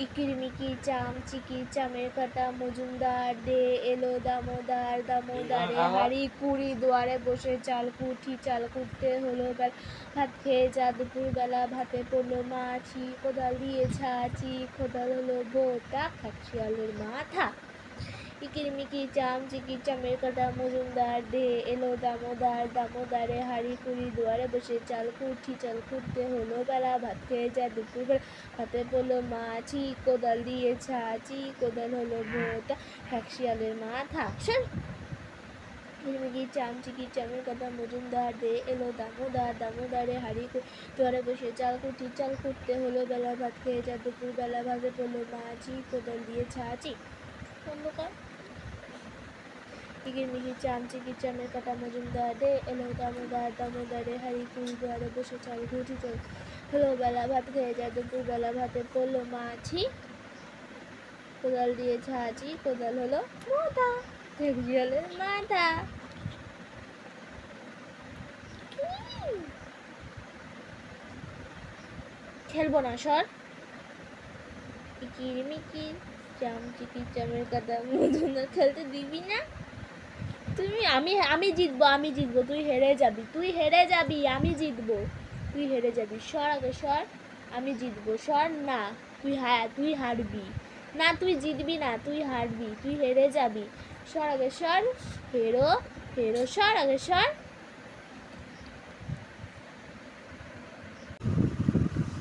ইকিরমিকি চাম চিকির চামের কাটা মজুমদার দে এলো দামোদার দামোদারে হাড়ি কুড়ি দুয়ারে বসে চাল কুঠি চাল কুটতে হলো বেলা ভাত খেয়ে যা দুপুরবেলা ভাতে পড়লো মাছি কোদাল দিয়ে ছাচি কোদাল হলো ভোটা খাকশিয়ালের মাথা ইকিরমিকি চাম চিকির চামের কাটা মজুমদার দে এলো দামোদার দামোদারে হাড়ি কুড়ি দুয়ারে বসে চাল কুঠি চাল কুটতে হলো বেলা ভাত খেয়ে যা দুপুরবেলা হাতে পড়লো মাছি কোদাল দিয়ে ছাচি কোদাল হলো ভোটা খাকশিয়ালের মাথা শোন ইকিরমিকি চাম চিকির চামের কাটা মজুমদার দে এলো দামোদার দামোদারে হাড়ি দুয়ারে বসে চাল কুঠি চাল কুটতে হলো বেলা ভাত খেয়ে যা দুপুরবেলা ভাতে পড়লো মাছি কোদাল দিয়ে ছাচি অন্ধকার ইকিরমিকি চাম চিকির চামের কাটা মজুমদার দে এলো দামোদার দামোদারে হাড়ি কুড়ি দুয়ারে বসে চাল কুঠি চাল হলো বেলা ভাত খেয়ে যায় দুপুরবেলা ভাতে পড়লো মাছি কোদাল দিয়ে ছাঁচি কোদাল হলো মোটা খাকশিয়ালের মাথা খেলবো না সর ইকিরমিকি চাম চিকির চামের কাটা মজুমদার খেলতে দিবি না তুমি আমি জিতবো তুই হেরে যাবি আমি জিতবো তুই হেরে যাবি সর আগে সর আমি জিতবো সর না তুই হারবি না তুই জিতবি না তুই হারবি তুই হেরে যাবি সর আগে সর হেরো সর আগে সর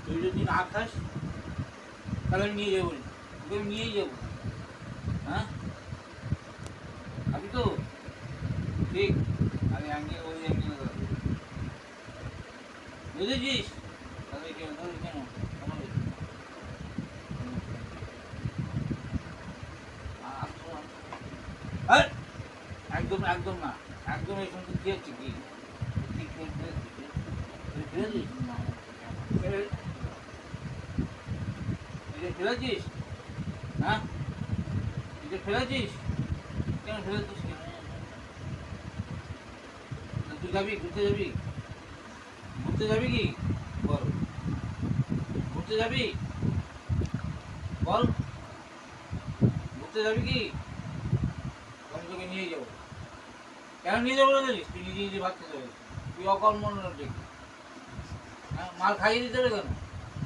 তুই যদি না খাস তাহলে নিয়ে যাবো নিয়েই যাবো হ্যাঁ আমি তো ঠিক আমি অ্যাঙ্গেল ওই অ্যাঙ্গেল বুঝেছিস তাহলে কেন একদম একদম না একদম এই সঙ্গে কি হচ্ছে কি ফেলেছিস হ্যাঁ ফেলেছিস কেন ফেলেছিস তুই যাবি ঘুরতে যাবি কি বল ঘুরতে যাবি বল ঘুরতে যাবি কি আমি তোকে নিয়ে যাবো কেন নিয়ে যাবো বলিস তুই নিজে ভাত খেতে হবে তুই অকর্ম ঠিক হ্যাঁ মাল খাইয়ে দিতে হবে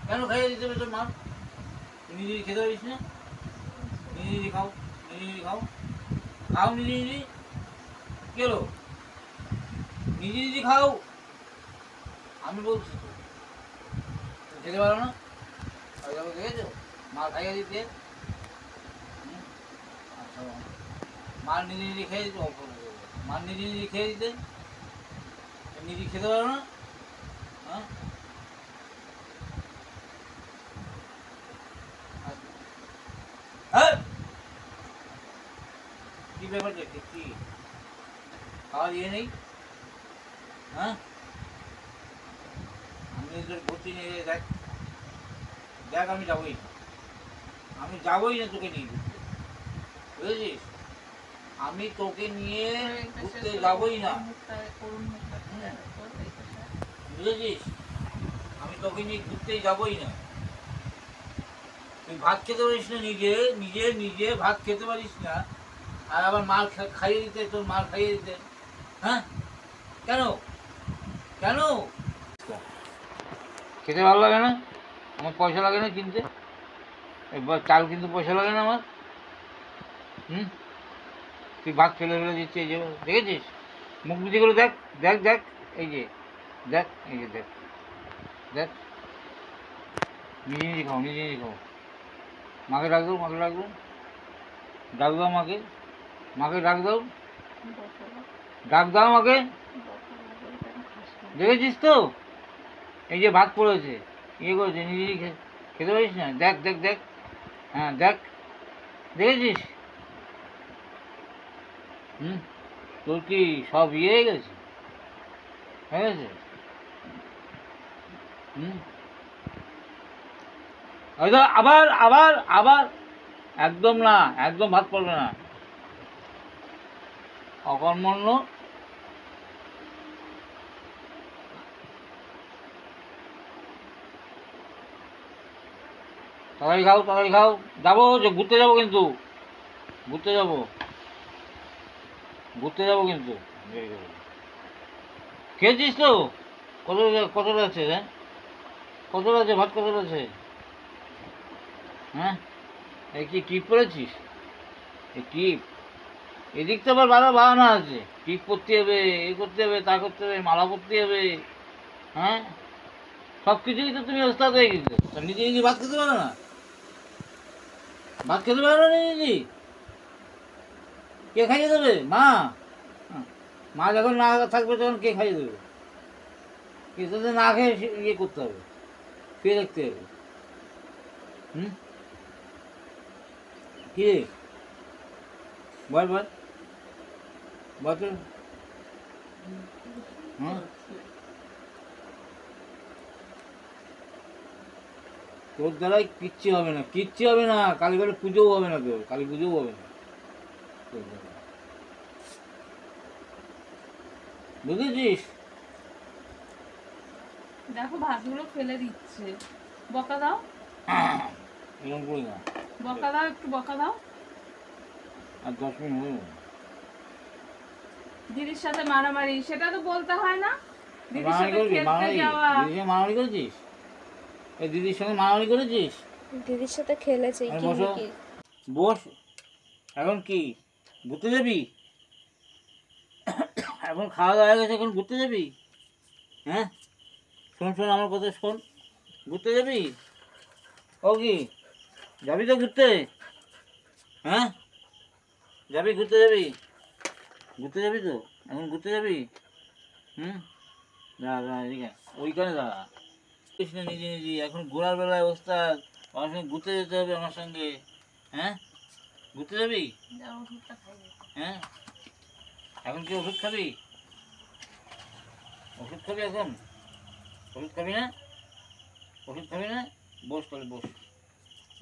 কেন খাইয়ে দিতে হবে তোর মাল তুই নিজে খেতে পারিস না নিজে খাও নিজে কেন নিজে খাও আমি বলছি তো খেতে পারো না দেখেছো মাল খাইয়ে দিতে আচ্ছা মাল নিজে খেয়ে দিতে মাল নিজে খেয়ে দিতে নিজে খেতে পারো না হ্যাঁ কি ব্যাপার দেখে কি খাওয়া দিয়ে নেই হ্যাঁ আমি তোর ঘুরতে নিয়ে দেখ আমি যাবোই না তোকে নিয়ে বুঝেছিস আমি তোকে নিয়ে ঘুরতে যাবোই না বুঝেছিস আমি তোকে নিয়ে ঘুরতেই যাবোই না তুই ভাত খেতে পারিস না নিজে ভাত খেতে পারিস না আর আবার মাল খাইয়ে দিতে তোর মাল খাইয়ে দিতে হ্যাঁ কেন খেতে ভালো লাগে না আমার পয়সা লাগে না কিনতে এবার চাল কিন্তু পয়সা লাগে না আমার তুই ভাত ফেলে দিচ্ছি এই যে দেখেছিস মুখ বুঝি করে দেখ এই যে দেখ নিজে খাও মাকে ডাক দাও মাকে ডাক দাও মাকে দেখেছিস তো এই যে ভাত পড়েছে ইয়ে করেছে নিজেই খেতে পারিস না দেখ হ্যাঁ দেখেছিস তোর কি সব ইয়ে হয়ে গেছে হয়তো আবার একদম ভাত পড়বে না অকর্মণ্য তাড়াতাড়ি খাও, তাড়াতাড়ি খাও। যাবো, যে ঘুরতে যাবো কিন্তু, ঘুরতে যাবো, ঘুরতে যাবো কিন্তু। খেয়েছিস তো? কত কতটা আছে? হ্যাঁ, কতটা আছে ভাত, কতটা আছে? হ্যাঁ, এই কি টিপ পরেছিস? এই টিপ, এদিক তো আবার বারো বাহানা আছে, টিপ করতে হবে, এ করতে হবে, তা করতে হবে, মালা করতে হবে। হ্যাঁ, সব কিছুই তো তুমি ওস্তাদ হয়ে গেছো। তা নিজে নিজে ভাত খেতে পারো না? ভাত খেতে পারো না নিজে নিজে? কে খাইয়ে দেবে? মা? হ্যাঁ, মা যখন না থাকবে তখন কে খাইয়ে দেবে? কিছুতে না খেয়ে ইয়ে করতে হবে, শুয়ে রাখতে হবে। হুম, কি রে? বল বল, বল তো। হ্যাঁ, তোর দ্বারাই কিচ্ছু হবে না, কিচ্ছু হবে না। কালীবারে পুজোও হবে না, তোর কালী পুজোও হবে না তোর দ্বারা। বুঝেছিস? দেখো ভাতগুলো ফেলে দিচ্ছে, বকা দাও, এরকম করি না। বকা দাও, একটু বকা দাও। আর 10 মিনিট হয়ে গেল। দিদির সাথে মারামারি, সেটা তো বলতে হয় না? দিদির মারামারি সাথে করবি? খেলতে মারামারি? যাওয়া। দিদির সঙ্গে মারামারি করেছিস? এই দিদির সঙ্গে মারামারি করেছিস? দিদির সাথে খেলেছে আর কি বসো, কি। বস। এখন কি ঘুরতে যাবি? এখন খাওয়া দাওয়া হয়ে গেছে, এখন ঘুরতে যাবি? হ্যাঁ, শোন শোন, আমার কথা শোন। ঘুরতে যাবি? ও কি, যাবি তো ঘুরতে? হ্যাঁ, যাবি, ঘুরতে যাবি? ঘুরতে যাবি তো? এখন ঘুরতে যাবি? হুম, দাঁড়া দাঁড়া, এদিকে ওইখানে দাঁড়া। কৃষ্ণ নিজে নিজে এখন ঘোরার বেলায় অবস্থা, আমার সঙ্গে ঘুরতে যেতে হবে আমার সঙ্গে। হ্যাঁ, ঘুরতে যাবি? যাও, ওষুধটা খাইয়ে। হ্যাঁ, এখন কি ওষুধ খাবি? ওষুধ খাবি এখন? ওষুধ খাবি না? ওষুধ খাবি না? বস তাহলে, বস।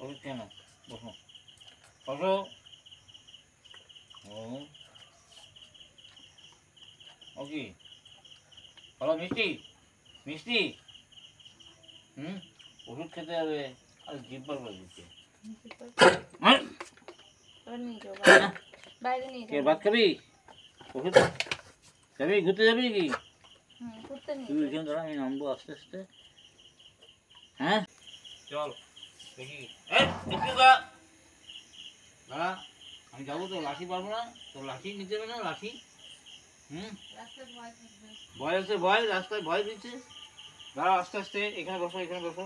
ওষুধ খেয়ে না, বসো, বসো। ও, ও কি, বলো মিষ্টি, মিষ্টি। হুম, ওষুধ খেতে হবে। আর জিব্বার করে দিচ্ছে। এবার নিয়ে যাও বাইরে, বাইরে নিয়ে কে যাও। ভাত খাবি? ওষুধ যাবি, ঘুরতে যাবি কি? ঘুরতে নিয়ে তুই যাও। ওইখানে দাঁড়া, আমি নামবো আস্তে আস্তে। হ্যাঁ, চল দেখি। একটু দাঁড়া, আমি যাবো তো, লাঠি পারবো না তো, লাঠি নিতে হবে না, লাঠি। হুম, রাস্তায় ভয় থাকবে। ভয় আছে, ভয়, রাস্তায় ভয় দিচ্ছে। দাঁড়া, আস্তে আস্তে, এখানে বসো, এখানে বসো,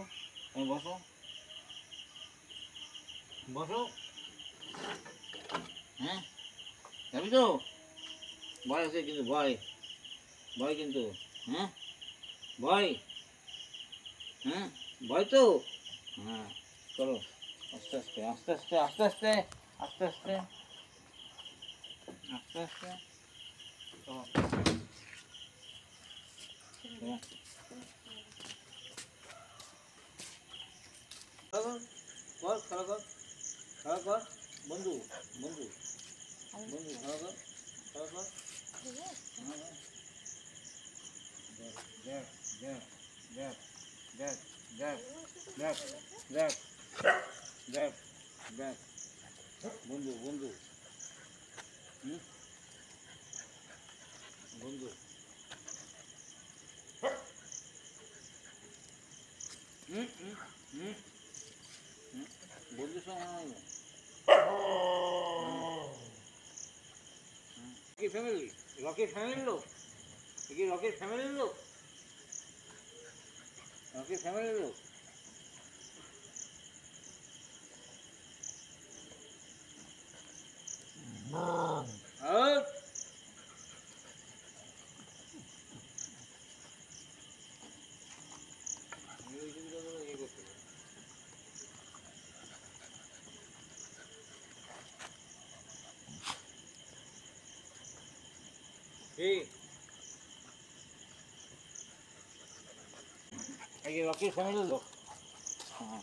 বসো, বসো। হ্যাঁ, যাবি তো? ভয় আছে কিন্তু, ভয়, ভয় কিন্তু। হ্যাঁ, ভয়। হ্যাঁ, ভয় তো। হ্যাঁ, চলো, আস্তে আস্তে, আস্তে আস্তে, আস্তে আস্তে, আস্তে আস্তে, আস্তে আস্তে, চলো। চলো। খেলা কর, খেলা কর, খেলা কর, বন্ধু, বন্ধু, বন্ধু, খেলা কর, খেলা কর। হ্যাঁ, দেখ দেখ দেখ দেখ দেখ দেখ দেখ দেখ দেখ, বন্ধু, বন্ধু, হুম, বন্ধু, হুম হুম হুম হুম, বন্ধুর সঙ্গে মানাবো। কি ফ্যামিলি? রকির ফ্যামিলির লোক? এ কি রকির ফ্যামিলির লোক? রকির ফ্যামিলির লোক? আর ইয়ে করতে হবে। এই রকির ফ্যামিলির লোক। হ্যাঁ।